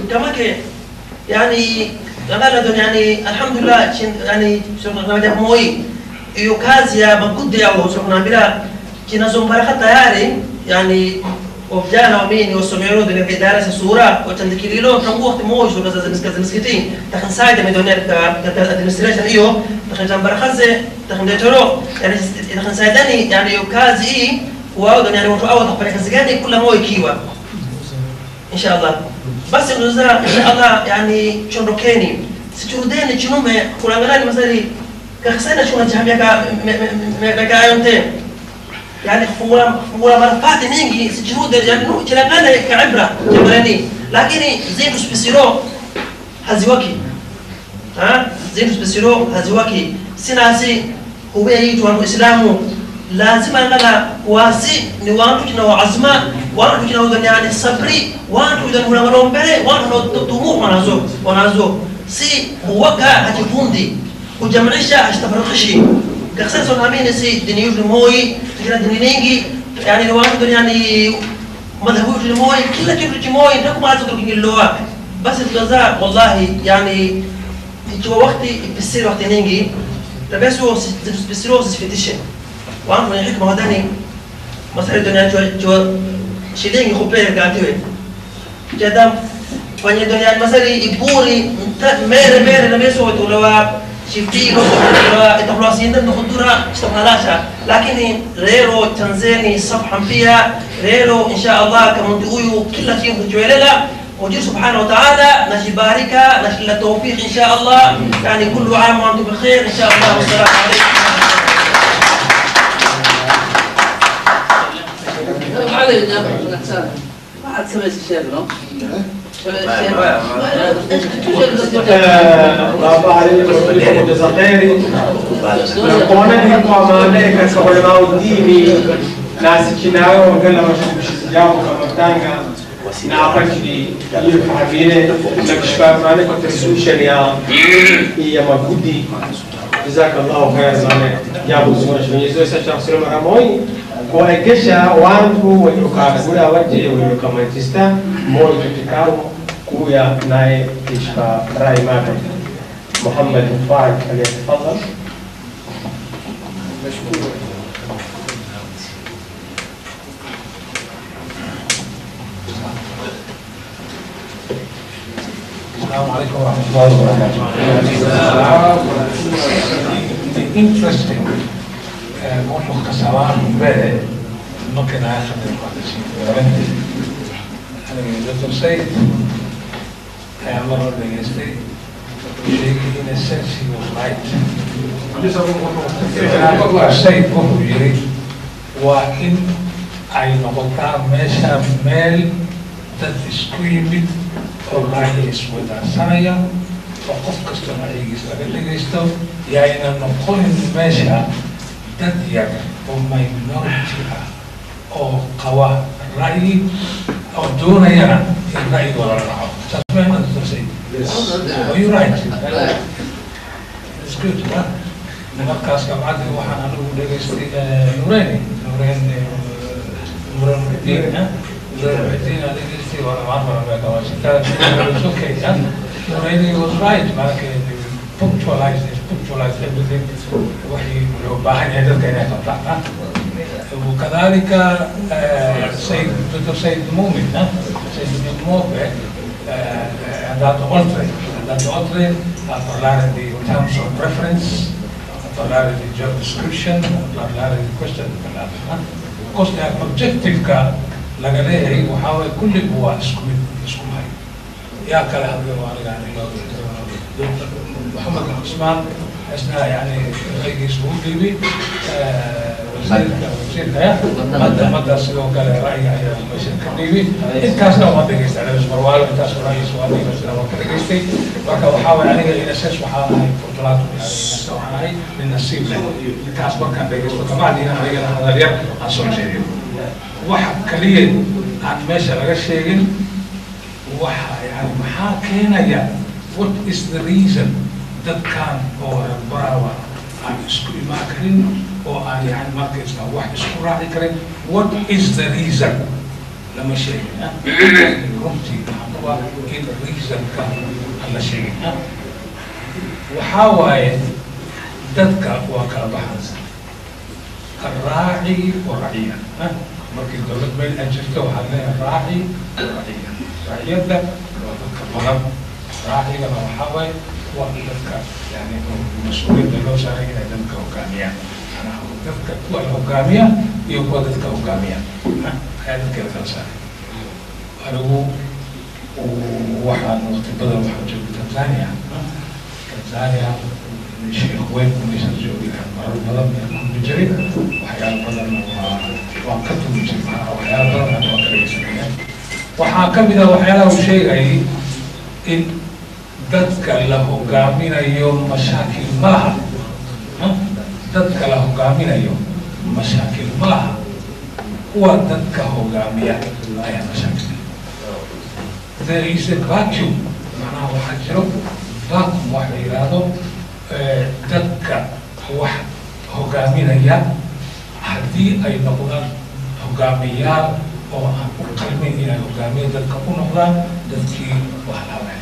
كما كان يعني غالبا يعني الحمد لله يعني شغلنا ده موي يوكاز يا بقود يا وشغلنا بلا كنا زمبرة تياري يعني وفجانا ومين وسمعوا دنيا في دارس الصورة وتندكيلو كم وقت موج وكذا مسكتين تخن سايد من دنيا كادمنستريشن إيوه تخن زمبرة خزة تخن ديتورو يعني تخن سايداني يعني يوكاز إيه وأود يعني وتو أود أقبل كزجاني كل موي كيوا إن شاء الله بس الوزارة إن شاء الله يعني شون روكيني ستودين شنو ما كل عملان مثلا كخسنا شو نجحنا كأيونتين يعني فمولا مرفات نيجي سجود يعني نو كلامنا كعبرة جمالني لكن زين سبيسيرو هزواكي زين سبيسيرو هزواكي سناسي هو يجوا الإسلام لازم أنا واسي نوانتو كنا وعزمة وانتو كنا ودن يعني صبري وانتو ودن هنا مرون بره وانتو طموح ونازو سي وقع هتفوندي وجمعيشة هشتفرقشي كخسر صنامين سي دنيوش الموي تكنا دنينيجي يعني نوانتو يعني مذهبوش الموي كلا كيف الموي نكو ما تقولين اللواء بس الجزاء والله يعني جوا وقتي بيصير وقت نيجي تبسوا بيصيروا سفيتيشن وأنا من الحكمة هذاني مسألة الدنيا جو شيلين يخبره قاعدين جدام فني الدنيا مسألة يبوري مير لما يسوي تولوا شفتي لو تخلصين ده نخدرها استقلالها لكن ريرو تنزيني صفحا فيها ريرو إن شاء الله كمان تقولوا كل شيء متجولة وجل سبحانه وتعالى نشي باركة نشي التوفيق إن شاء الله يعني كل عام وأنتم بخير إن شاء الله والسلام عليكم. ما عاد سمعت الشيخ لو بابا علي مسؤولية متزقيري نقونا دي قوامانة كسولماء الديني ناس كناو وقلنا مش سجاو كمتانغا نعرفني يفهمينه نكشفا مانك وتسوشن يا مبودي جزاك الله خير مانك يا ابو زوج من يزوي سشخص المراموي kuhakikisha watu waliokagula waje waliokamantista moyo kikao kuya naye kishfa rai mada Muhammad Fahd aliyetafadhal. Nashukuru. Assalamu alaikum wa rahmatullahi wa barakatuh. Interesting. Molto casavano bene, non che nascono nel quadro, veramente. Il dottor Said è allora degli in a sense he was right. Dottor Said come dire, وإن أي نقطة ماشى مال تسكيمت الرئيس والثانية فقف كستم الرئيس لكن كستم يعني نقول ماشى تدير وماينورتي أو قوى الرأي أو دون يرى الرأي ولا الرأي. تسمعنا دكتور سيد؟ Oh, you're right. It's good. نبقى كبعض وحنا نقول نورين الدين هذا يستوي ولا معرفة ولا كواش. It's okay. Nureni was right. Punctualize everything. وحي باهن هذا كنا نطلع. وكذلك سيد دكتور سيد مؤمن سيد مؤمن that altering parlare di terms of preference, parlare di job description, parlare di questa cosa objective ka laga leeyahay waxa way kulli waa isku hay ya kala hadlo waana محمد عثمان اثناء يعني رئيس سعودي وزير مدى سلو قال رأي يا وزير كبيري انت سنة ما بقيت على مروال انت سنة رئيس وادي سنة ما بقيت وحاول عليه إلى أساس وحاول هاي فرطلات يعني نستوعب هاي للنصيب له كاس بركان بقيت وطبعا هنا هذا اليوم عن سورجيري واحد كليل عن ماشي لقى شيء واحد يعني محاكينا يا what is the reason that can or براوة عن اسكو ماكرين أو عن يعني ماركتس أو واحد اسكو راعي كرين what is the reason لما شيء رمتي هو إن ريزن كان على شيء وحاول تذكر وكالبحث الراعي والرعية markii dawlad meel ay jirto waxaa leeyahay raaci raciya raciyada waa dadka badan raacigana waxaa waaye waa dadka yani mas-uuliyadda loo saaray inay dadka hogaamiyaan dadka kuwa la hogaamiya iyo kuwa dadka hogaamiya ayaa dadka kala saaray anigu waxaan waqti badan waxaan joogay Tanzania sheekh weyn meeshaan joogay marar badan ayaan ku jiray waxyaalo badan waan ka tumi jiray waxyaalo badan waan ka dhegeysanay waxaa ka mid ah waxyaalaha uu sheegayay in dadka la hogaaminayo mashaakil ma laha dadka la hogaaminayo mashaakil ma laha kuwa dadka hogaamiya ayaa mashaakil there is a vacuum macnaha waxaa jiro vacuum wax la yidhaahdo dadka wax hogaaminaya haddii ay noqdaan hogaamiyaal oo aan u qalmin inay hogaamiya dadka u noqdaan dadkii wax laabay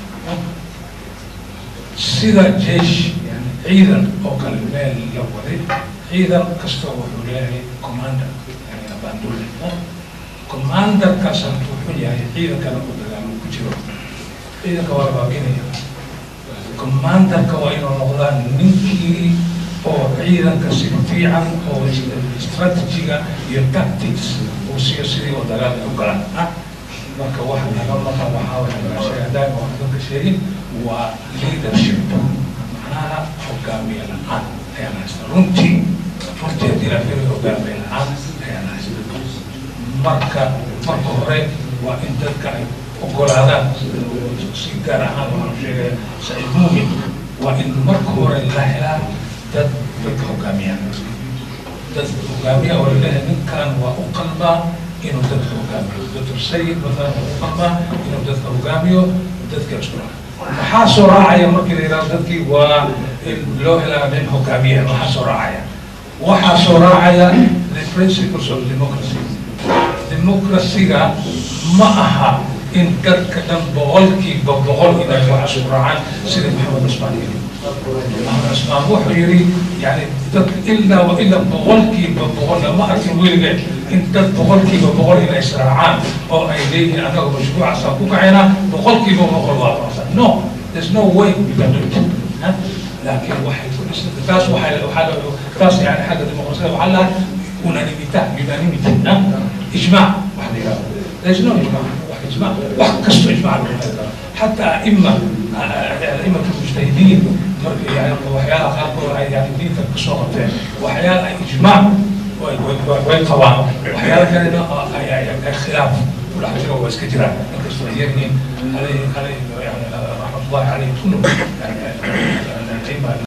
sida jeesh yani ciidan oo kale meel la waday ciidan kastoo wuxuu leeyahay commander yani abaandulle commanderkaas hadduu xun yahay ciidankana uu dagaalo ku jiro ciidanka waa la baaginaya commanderka waa inuu noqdaan ninkii oo ciidanka si fiican oo strategiga iyo tactics uu siiyo sidii oo dagaalka u galaan marka waxa laga maqan waxaa waxa sheegay oo dadka sheegin waa leadership macnaha hogaamiye la'aan ayaa haysta runtii haddii la fiiriyo hogaamiye la'aan ayaa haysta marka hore waa in dadka ay ogolaadaan si gaar ahaan waxaan sheegaya Saciid Muumin waa in marka hore la helaa dadka hogaamiya oo laleeyahay ninkan waa u qalbaa inuu dadka hogaamiyo Dr. Sayid مثلا waa u qalbaa inuu dadka hogaamiyo dadka isku maxaa soo raacaya markii la yidhahdo dadkii waa in loo helaa nin hogaamiya waxaa soo raacaya the principles of democracy democracy-ga ma aha in dadka dhan boqolkiiba boqol inay wax isku raacaan sida Maxamed Cusmaan yiri Maxamed Cusmaan wuxuu yiri yani dad ilaa wa ilaa boqolkiiba boqol lama arkin weligeed in dad boqolkiiba boqol inay israacaan oo ay leeyihiin anaga mashruucaasaan ku kacayna boqolkiiba boqol waa farsan no there's no way we can do it laakiin waxay ku dhisay taas yani xagga dimuqraasiyadda waxaa lahaa unanimity ijmaac wax la yidhahdo there's no ijmaac وقت كسر إجماع حتى أئمة المجتهدين يعني وحياة خلقوا يعني دين تكسرت وحياة إجماع والقواعد وحياة كان خلاف ولا حجر واسكترا كسر عليه يعني رحمة الله عليه كله يعني